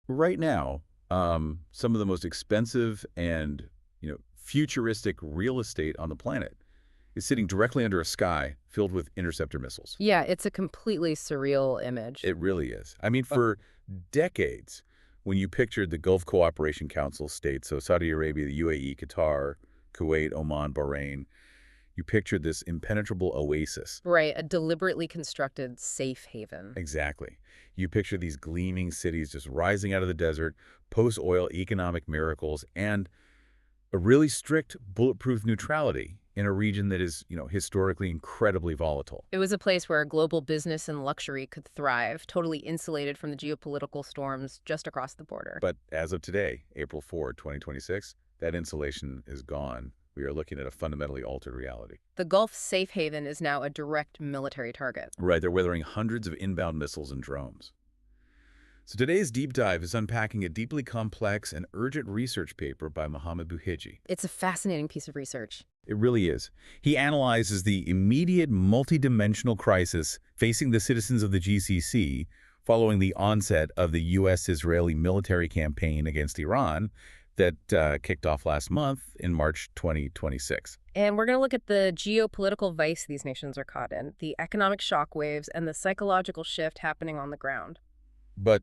Right now, some of the most expensive and, futuristic real estate on the planet is sitting directly under a sky filled with interceptor missiles. Yeah, it's a completely surreal image. It really is. I mean, for decades, when you pictured the Gulf Cooperation Council states, so Saudi Arabia, the UAE, Qatar, Kuwait, Oman, Bahrain, you pictured this impenetrable oasis. Right, a deliberately constructed safe haven. Exactly. You picture these gleaming cities just rising out of the desert, post-oil economic miracles, and a really strict bulletproof neutrality in a region that is, historically incredibly volatile. It was a place where global business and luxury could thrive, totally insulated from the geopolitical storms just across the border. But as of today, April 4, 2026, that insulation is gone. We are looking at a fundamentally altered reality. The Gulf safe haven is now a direct military target. Right, they're weathering hundreds of inbound missiles and drones. So today's deep dive is unpacking a deeply complex and urgent research paper by M Buheji. It's a fascinating piece of research. It really is. He analyzes the immediate multidimensional crisis facing the citizens of the GCC following the onset of the U.S.-Israeli military campaign against Iran that kicked off last month in March 2026. And we're going to look at the geopolitical vice these nations are caught in, the economic shockwaves, and the psychological shift happening on the ground. But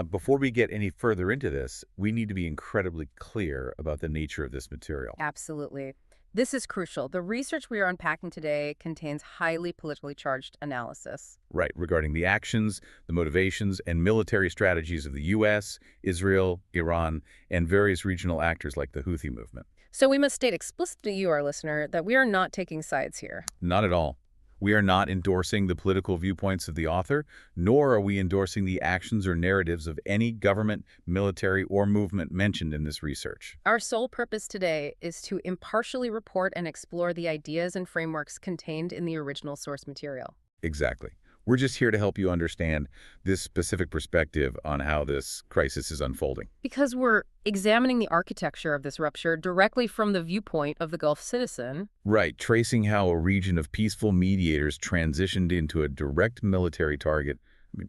before we get any further into this, we need to be incredibly clear about the nature of this material. Absolutely. This is crucial. The research we are unpacking today contains highly politically charged analysis. Right, regarding the actions, the motivations, and military strategies of the U.S., Israel, Iran, and various regional actors like the Houthi movement. So we must state explicitly to you, our listener, that we are not taking sides here. Not at all. We are not endorsing the political viewpoints of the author, nor are we endorsing the actions or narratives of any government, military, or movement mentioned in this research. Our sole purpose today is to impartially report and explore the ideas and frameworks contained in the original source material. Exactly. We're just here to help you understand this specific perspective on how this crisis is unfolding. Because we're examining the architecture of this rupture directly from the viewpoint of the Gulf citizen. Right, tracing how a region of peaceful mediators transitioned into a direct military target,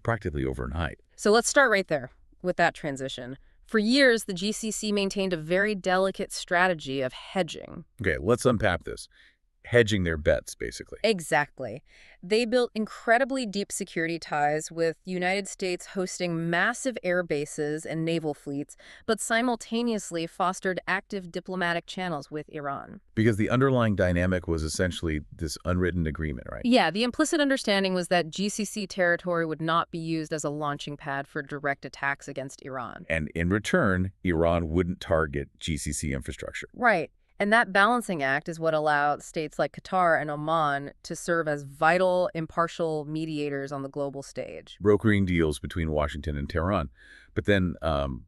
practically overnight. So let's start right there with that transition. For years, the GCC maintained a very delicate strategy of hedging. Okay, let's unpack this. Hedging their bets, basically. Exactly. They built incredibly deep security ties with the United States hosting massive air bases and naval fleets, but simultaneously fostered active diplomatic channels with Iran. Because the underlying dynamic was essentially this unwritten agreement, right? Yeah, the implicit understanding was that GCC territory would not be used as a launching pad for direct attacks against Iran. And in return, Iran wouldn't target GCC infrastructure. Right. And that balancing act is what allowed states like Qatar and Oman to serve as vital, impartial mediators on the global stage. Brokering deals between Washington and Tehran. But then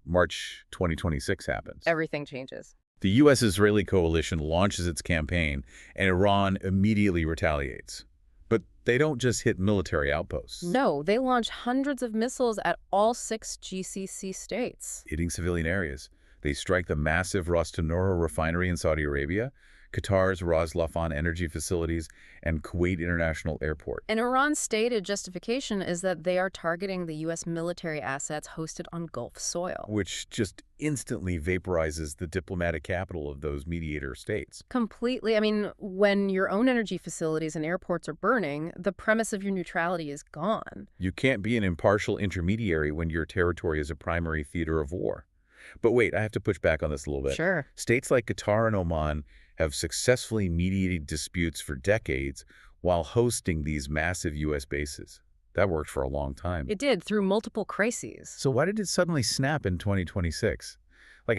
March 2026 happens. Everything changes. The U.S.-Israeli coalition launches its campaign, and Iran immediately retaliates. But they don't just hit military outposts. No, they launch hundreds of missiles at all 6 GCC states. Hitting civilian areas. They strike the massive Ras Tanura refinery in Saudi Arabia, Qatar's Ras Laffan energy facilities, and Kuwait International Airport. And Iran's stated justification is that they are targeting the U.S. military assets hosted on Gulf soil. Which just instantly vaporizes the diplomatic capital of those mediator states. Completely. I mean, when your own energy facilities and airports are burning, the premise of your neutrality is gone. You can't be an impartial intermediary when your territory is a primary theater of war. But wait, I have to push back on this a little bit. Sure. States like Qatar and Oman have successfully mediated disputes for decades while hosting these massive U.S. bases. That worked for a long time. It did, through multiple crises. So why did it suddenly snap in 2026?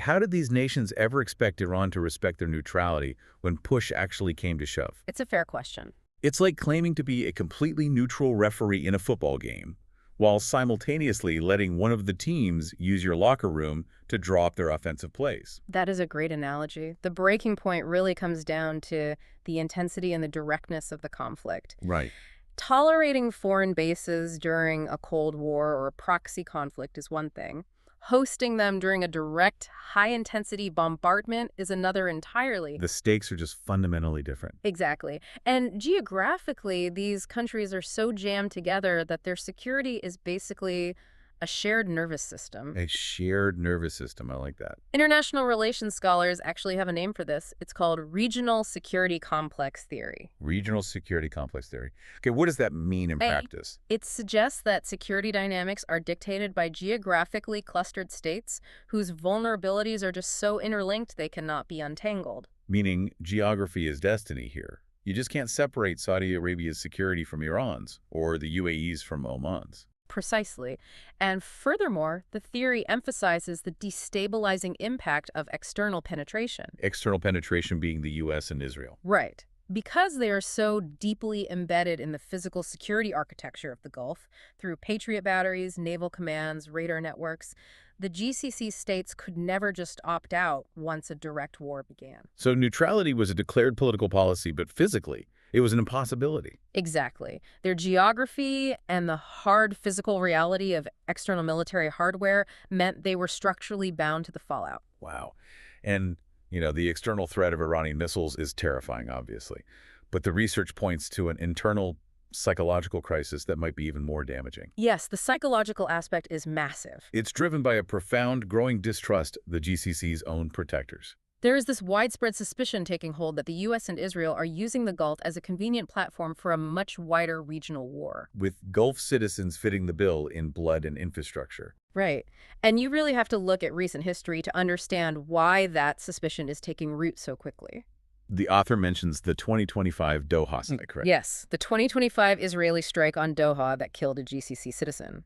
How did these nations ever expect Iran to respect their neutrality when push actually came to shove? It's a fair question. It's like claiming to be a completely neutral referee in a football game, while simultaneously letting one of the teams use your locker room to draw up their offensive plays. That is a great analogy. The breaking point really comes down to the intensity and the directness of the conflict. Right. Tolerating foreign bases during a Cold War or a proxy conflict is one thing. Hosting them during a direct, high-intensity bombardment is another entirely. The stakes are just fundamentally different. Exactly. And geographically, these countries are so jammed together that their security is basically a shared nervous system. A shared nervous system. I like that. International relations scholars actually have a name for this. It's called regional security complex theory. Regional security complex theory. Okay, what does that mean in practice? It suggests that security dynamics are dictated by geographically clustered states whose vulnerabilities are just so interlinked they cannot be untangled. Meaning geography is destiny here. You just can't separate Saudi Arabia's security from Iran's or the UAE's from Oman's. Precisely. And furthermore, the theory emphasizes the destabilizing impact of external penetration. External penetration being the U.S. and Israel. Right. Because they are so deeply embedded in the physical security architecture of the Gulf, through Patriot batteries, naval commands, radar networks, the GCC states could never just opt out once a direct war began. So neutrality was a declared political policy, but physically, it was an impossibility. Exactly. Their geography and the hard physical reality of external military hardware meant they were structurally bound to the fallout. Wow. And, the external threat of Iranian missiles is terrifying, obviously. But the research points to an internal psychological crisis that might be even more damaging. Yes, the psychological aspect is massive. It's driven by a profound, growing distrust of the GCC's own protectors. There is this widespread suspicion taking hold that the U.S. and Israel are using the Gulf as a convenient platform for a much wider regional war. With Gulf citizens fitting the bill in blood and infrastructure. Right. And you really have to look at recent history to understand why that suspicion is taking root so quickly. The author mentions the 2025 Doha strike, right? Yes, the 2025 Israeli strike on Doha that killed a GCC citizen.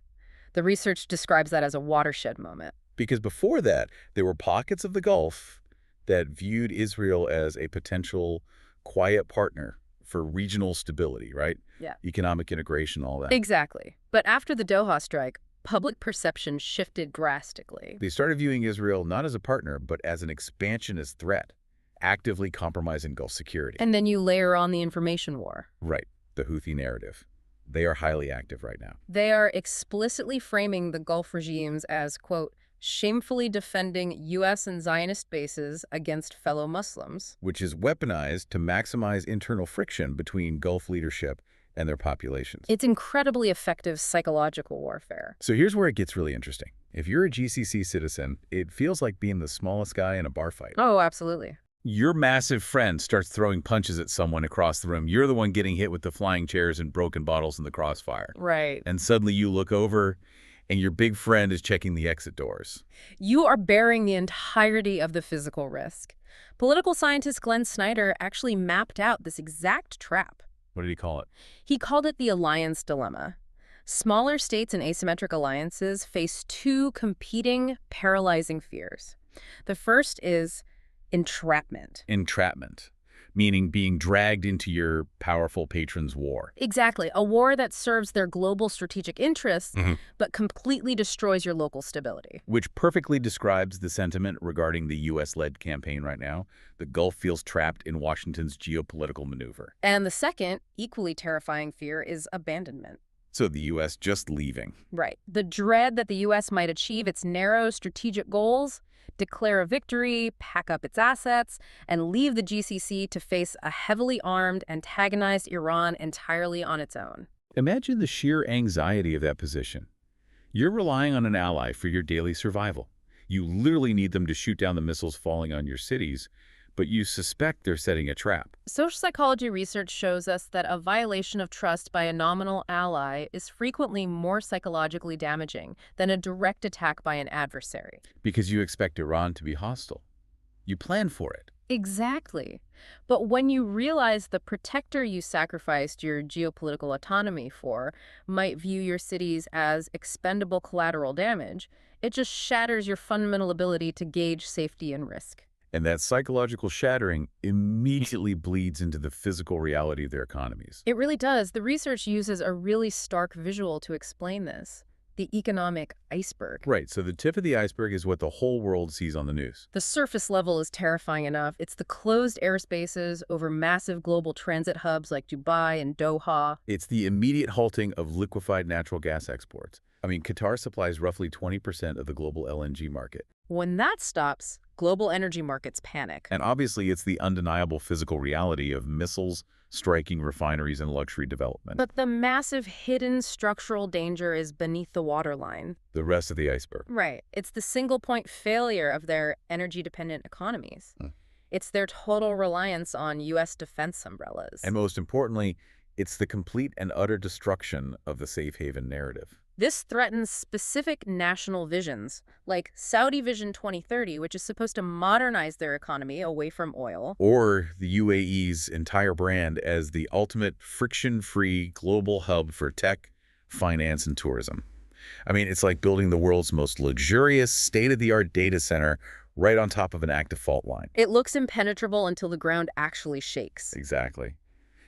The research describes that as a watershed moment. Because before that, there were pockets of the Gulf that viewed Israel as a potential quiet partner for regional stability, right? Yeah. Economic integration, all that. Exactly. But after the Doha strike, public perception shifted drastically. They started viewing Israel not as a partner, but as an expansionist threat, actively compromising Gulf security. And then you layer on the information war. Right, the Houthi narrative. They are highly active right now. They are explicitly framing the Gulf regimes as, quote, shamefully defending U.S. and Zionist bases against fellow Muslims. Which is weaponized to maximize internal friction between Gulf leadership and their populations. It's incredibly effective psychological warfare. So here's where it gets really interesting. If you're a GCC citizen, it feels like being the smallest guy in a bar fight. Oh, absolutely. Your massive friend starts throwing punches at someone across the room. You're the one getting hit with the flying chairs and broken bottles in the crossfire. Right. And suddenly you look over and your big friend is checking the exit doors. You are bearing the entirety of the physical risk. Political scientist Glenn Snyder actually mapped out this exact trap. What did he call it? He called it the alliance dilemma. Smaller states and asymmetric alliances face two competing, paralyzing fears. The first is entrapment. Entrapment, meaning being dragged into your powerful patron's war. Exactly. A war that serves their global strategic interests, but completely destroys your local stability. Which perfectly describes the sentiment regarding the U.S.-led campaign right now. The Gulf feels trapped in Washington's geopolitical maneuver. And the second, equally terrifying fear is abandonment. So the U.S. just leaving. Right. The dread that the U.S. might achieve its narrow strategic goals, declare a victory, pack up its assets, and leave the GCC to face a heavily armed, antagonized Iran entirely on its own. Imagine the sheer anxiety of that position. You're relying on an ally for your daily survival. You literally need them to shoot down the missiles falling on your cities, but you suspect they're setting a trap. Social psychology research shows us that a violation of trust by a nominal ally is frequently more psychologically damaging than a direct attack by an adversary. Because you expect Iran to be hostile. You plan for it. Exactly. But when you realize the protector you sacrificed your geopolitical autonomy for might view your cities as expendable collateral damage, it just shatters your fundamental ability to gauge safety and risk. And that psychological shattering immediately bleeds into the physical reality of their economies. It really does. The research uses a really stark visual to explain this. The economic iceberg. Right, so the tip of the iceberg is what the whole world sees on the news. The surface level is terrifying enough. It's the closed airspaces over massive global transit hubs like Dubai and Doha. It's the immediate halting of liquefied natural gas exports. I mean, Qatar supplies roughly 20% of the global LNG market. When that stops, global energy markets panic. And obviously, it's the undeniable physical reality of missiles striking refineries and luxury development. But the massive hidden structural danger is beneath the waterline. The rest of the iceberg. Right. It's the single-point failure of their energy-dependent economies. It's their total reliance on U.S. defense umbrellas. And most importantly, it's the complete and utter destruction of the safe haven narrative. This threatens specific national visions, like Saudi Vision 2030, which is supposed to modernize their economy away from oil. Or the UAE's entire brand as the ultimate friction-free global hub for tech, finance, and tourism. I mean, it's like building the world's most luxurious, state-of-the-art data center right on top of an active fault line. It looks impenetrable until the ground actually shakes. Exactly.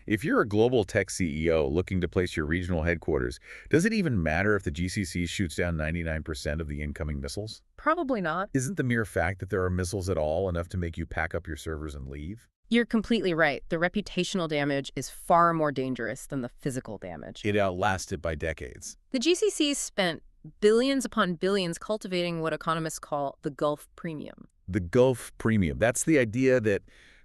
If you're a global tech CEO looking to place your regional headquarters, does it even matter if the GCC shoots down 99% of the incoming missiles? Probably not. Isn't the mere fact that there are missiles at all enough to make you pack up your servers and leave? You're completely right. The reputational damage is far more dangerous than the physical damage. It outlasted by decades. The GCC spent billions upon billions cultivating what economists call the Gulf Premium. The Gulf Premium. That's the idea that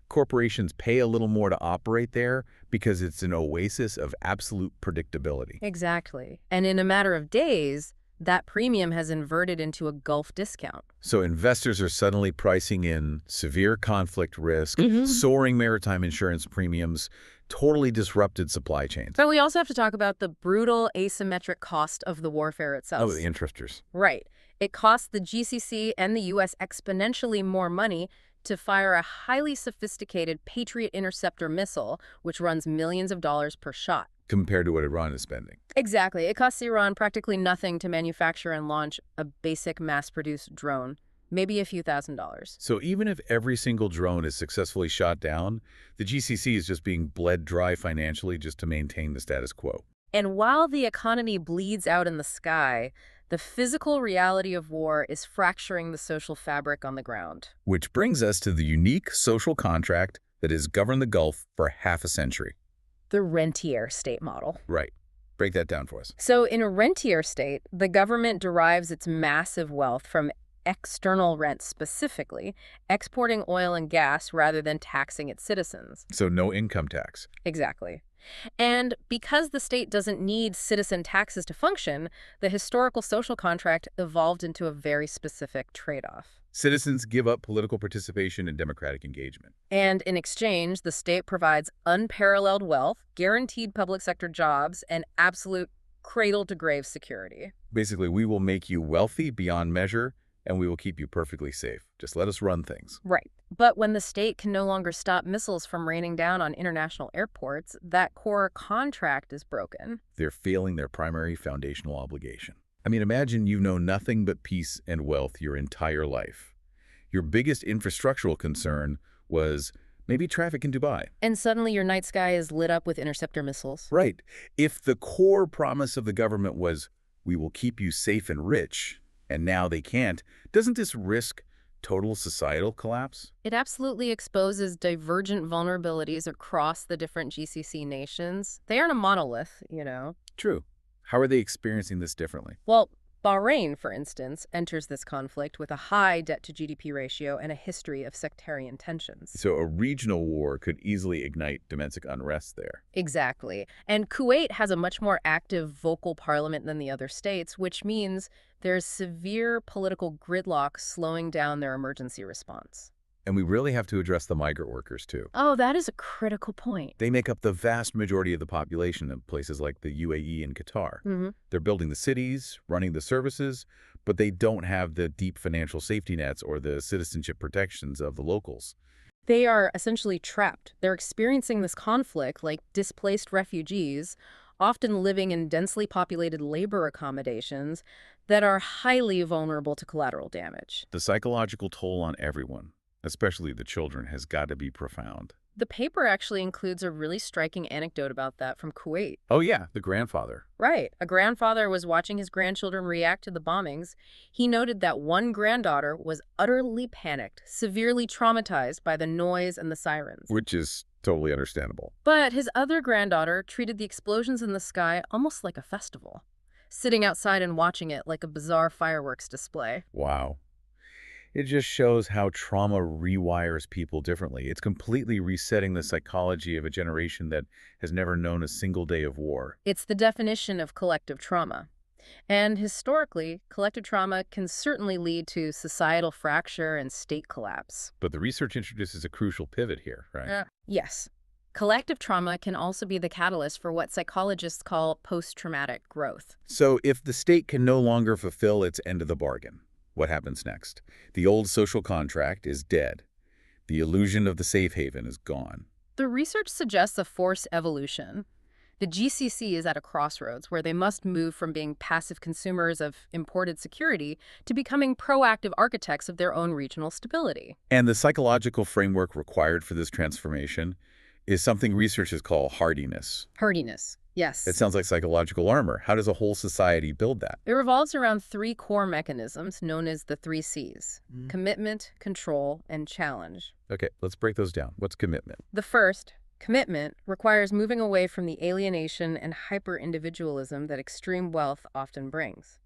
corporations pay a little more to operate there because it's an oasis of absolute predictability. Exactly. And in a matter of days, that premium has inverted into a Gulf discount. So investors are suddenly pricing in severe conflict risk, soaring maritime insurance premiums, totally disrupted supply chains. But we also have to talk about the brutal asymmetric cost of the warfare itself. Oh, the interesters. Right. It costs the GCC and the U.S. exponentially more money to fire a highly sophisticated Patriot interceptor missile, which runs millions of dollars per shot. Compared to what Iran is spending. Exactly. It costs Iran practically nothing to manufacture and launch a basic mass-produced drone, maybe a few $1,000s. So even if every single drone is successfully shot down, the GCC is just being bled dry financially just to maintain the status quo. And while the economy bleeds out in the sky, the physical reality of war is fracturing the social fabric on the ground. Which brings us to the unique social contract that has governed the Gulf for half a century. The rentier state model. Right. Break that down for us. So in a rentier state, the government derives its massive wealth from external rent specifically, exporting oil and gas rather than taxing its citizens. So no income tax. Exactly. And because the state doesn't need citizen taxes to function, the historical social contract evolved into a very specific trade-off. Citizens give up political participation and democratic engagement. And in exchange, the state provides unparalleled wealth, guaranteed public sector jobs, and absolute cradle-to-grave security. Basically, we will make you wealthy beyond measure, and we will keep you perfectly safe. Just let us run things. Right. But when the state can no longer stop missiles from raining down on international airports, that core contract is broken. They're failing their primary foundational obligation. I mean, imagine you know nothing but peace and wealth your entire life. Your biggest infrastructural concern was maybe traffic in Dubai. And suddenly your night sky is lit up with interceptor missiles. Right. If the core promise of the government was, we will keep you safe and rich, and now they can't, doesn't this risk total societal collapse? It absolutely exposes divergent vulnerabilities across the different GCC nations. They aren't a monolith, you know. True. How are they experiencing this differently? Well, Bahrain, for instance, enters this conflict with a high debt-to-GDP ratio and a history of sectarian tensions. So a regional war could easily ignite domestic unrest there. Exactly. And Kuwait has a much more active vocal parliament than the other states, which means there's severe political gridlock slowing down their emergency response. And we really have to address the migrant workers, too. Oh, that is a critical point. They make up the vast majority of the population of places like the UAE and Qatar. They're building the cities, running the services, but they don't have the deep financial safety nets or the citizenship protections of the locals. They are essentially trapped. They're experiencing this conflict like displaced refugees, often living in densely populated labor accommodations that are highly vulnerable to collateral damage. The psychological toll on everyone, especially the children, has got to be profound. The paper actually includes a really striking anecdote about that from Kuwait. Oh yeah, the grandfather. Right. A grandfather was watching his grandchildren react to the bombings. He noted that one granddaughter was utterly panicked, severely traumatized by the noise and the sirens. Which is totally understandable. But his other granddaughter treated the explosions in the sky almost like a festival. sitting outside and watching it like a bizarre fireworks display. Wow. It just shows how trauma rewires people differently. It's completely resetting the psychology of a generation that has never known a single day of war. It's the definition of collective trauma. And historically, collective trauma can certainly lead to societal fracture and state collapse. But the research introduces a crucial pivot here, right? Yes. Collective trauma can also be the catalyst for what psychologists call post-traumatic growth. So if the state can no longer fulfill its end of the bargain, what happens next? The old social contract is dead. The illusion of the safe haven is gone. The research suggests a forced evolution. The GCC is at a crossroads where they must move from being passive consumers of imported security to becoming proactive architects of their own regional stability. And the psychological framework required for this transformation is something researchers call hardiness. Hardiness, yes. It sounds like psychological armor. How does a whole society build that? It revolves around three core mechanisms known as the 3 C's: commitment, control, and challenge. Okay, let's break those down. What's commitment? The first, commitment, requires moving away from the alienation and hyper-individualism that extreme wealth often brings.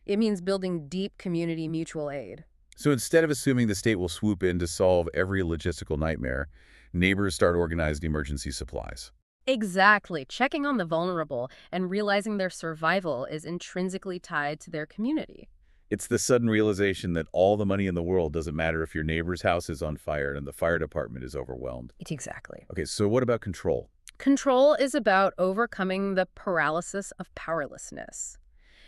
It means building deep community mutual aid. So instead of assuming the state will swoop in to solve every logistical nightmare, neighbors start organized emergency supplies. Exactly. Checking on the vulnerable and realizing their survival is intrinsically tied to their community. It's the sudden realization that all the money in the world doesn't matter if your neighbor's house is on fire and the fire department is overwhelmed. Exactly. Okay, so what about control? Control is about overcoming the paralysis of powerlessness.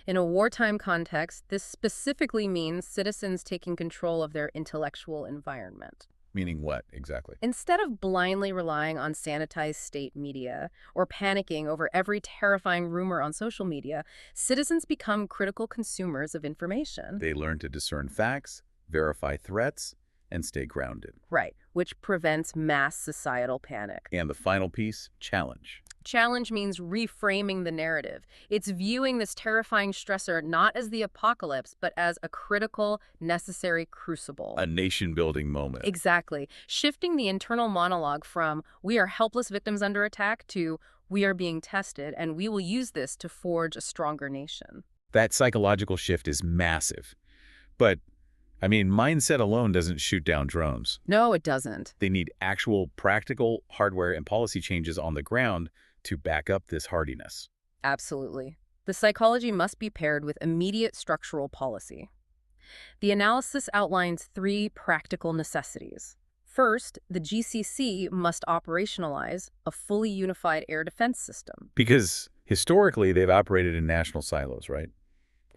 In a wartime context, this specifically means citizens taking control of their intellectual environment. Meaning what, exactly? Instead of blindly relying on sanitized state media or panicking over every terrifying rumor on social media, citizens become critical consumers of information. They learn to discern facts, verify threats, and stay grounded. Right, which prevents mass societal panic. And the final piece, challenge. Challenge means reframing the narrative. It's viewing this terrifying stressor not as the apocalypse, but as a critical, necessary crucible. A nation-building moment. Exactly. Shifting the internal monologue from "we are helpless victims under attack" to "we are being tested, and we will use this to forge a stronger nation." That psychological shift is massive. But, mindset alone doesn't shoot down drones. No, it doesn't. They need actual practical hardware and policy changes on the ground to back up this hardiness. Absolutely. The psychology must be paired with immediate structural policy. The analysis outlines 3 practical necessities. First, the GCC must operationalize a fully unified air defense system. Because historically, they've operated in national silos, right?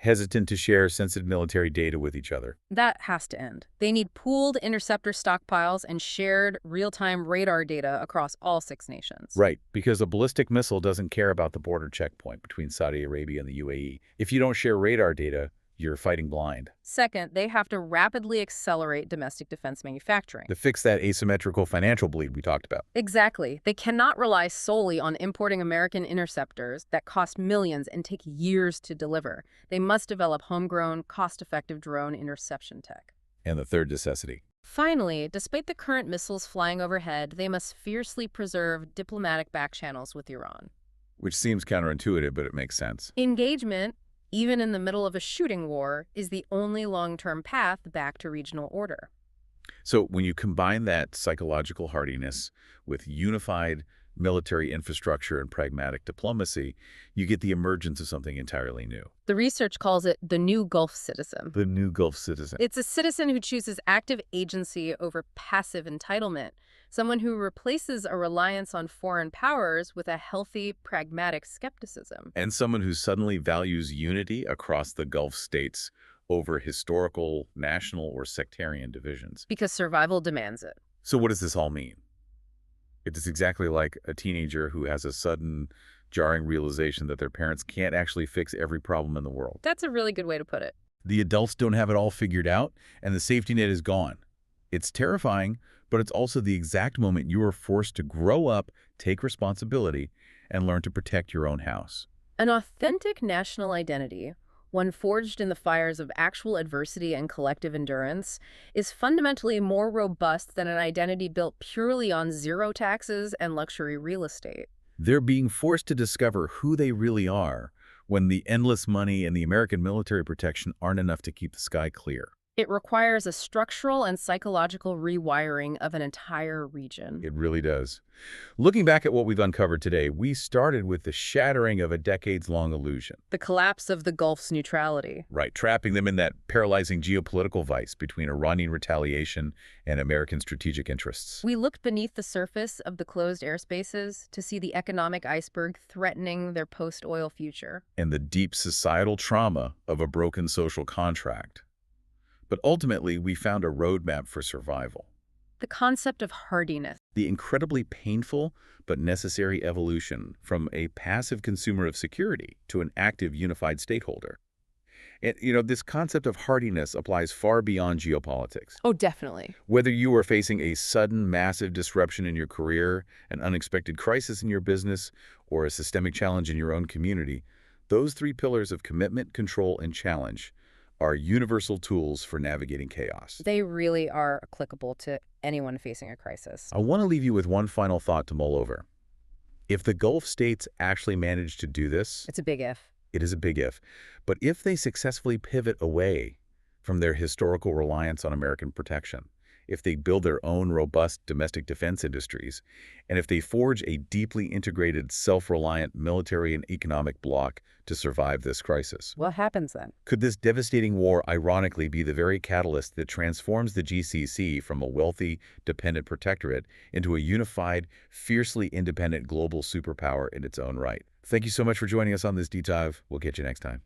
Hesitant to share sensitive military data with each other. That has to end. They need pooled interceptor stockpiles and shared real-time radar data across all 6 nations. Right, because a ballistic missile doesn't care about the border checkpoint between Saudi Arabia and the UAE. If you don't share radar data, you're fighting blind. Second, they have to rapidly accelerate domestic defense manufacturing. To fix that asymmetrical financial bleed we talked about. Exactly. They cannot rely solely on importing American interceptors that cost millions and take years to deliver. They must develop homegrown, cost-effective drone interception tech. And the third necessity. Finally, despite the current missiles flying overhead, they must fiercely preserve diplomatic backchannels with Iran. Which seems counterintuitive, but it makes sense. Engagement, even in the middle of a shooting war, is the only long-term path back to regional order. So when you combine that psychological hardiness with unified military infrastructure and pragmatic diplomacy, you get the emergence of something entirely new. The research calls it the new Gulf citizen. The new Gulf citizen. It's a citizen who chooses active agency over passive entitlement, someone who replaces a reliance on foreign powers with a healthy, pragmatic skepticism. And someone who suddenly values unity across the Gulf states over historical, national, or sectarian divisions. Because survival demands it. So what does this all mean? It's exactly like a teenager who has a sudden, jarring realization that their parents can't actually fix every problem in the world. That's a really good way to put it. The adults don't have it all figured out, and the safety net is gone. It's terrifying, but it's also the exact moment you are forced to grow up, take responsibility, and learn to protect your own house. An authentic national identity, one forged in the fires of actual adversity and collective endurance, is fundamentally more robust than an identity built purely on zero taxes and luxury real estate. They're being forced to discover who they really are, when the endless money and the American military protection aren't enough to keep the sky clear. It requires a structural and psychological rewiring of an entire region. It really does. Looking back at what we've uncovered today, we started with the shattering of a decades-long illusion. The collapse of the Gulf's neutrality. Right, trapping them in that paralyzing geopolitical vice between Iranian retaliation and American strategic interests. We looked beneath the surface of the closed airspaces to see the economic iceberg threatening their post-oil future. And the deep societal trauma of a broken social contract. But ultimately, we found a roadmap for survival. The concept of hardiness. The incredibly painful but necessary evolution from a passive consumer of security to an active unified stakeholder. And, this concept of hardiness applies far beyond geopolitics. Oh, definitely. Whether you are facing a sudden, massive disruption in your career, an unexpected crisis in your business, or a systemic challenge in your own community, those three pillars of commitment, control, and challenge are universal tools for navigating chaos. They really are applicable to anyone facing a crisis. I want to leave you with one final thought to mull over. If the Gulf states actually manage to do this, It's a big if. it is a big if, but if they successfully pivot away from their historical reliance on American protection, if they build their own robust domestic defense industries, and if they forge a deeply integrated, self-reliant military and economic bloc to survive this crisis. What happens then? Could this devastating war ironically be the very catalyst that transforms the GCC from a wealthy, dependent protectorate into a unified, fiercely independent global superpower in its own right? Thank you so much for joining us on this deep dive. We'll catch you next time.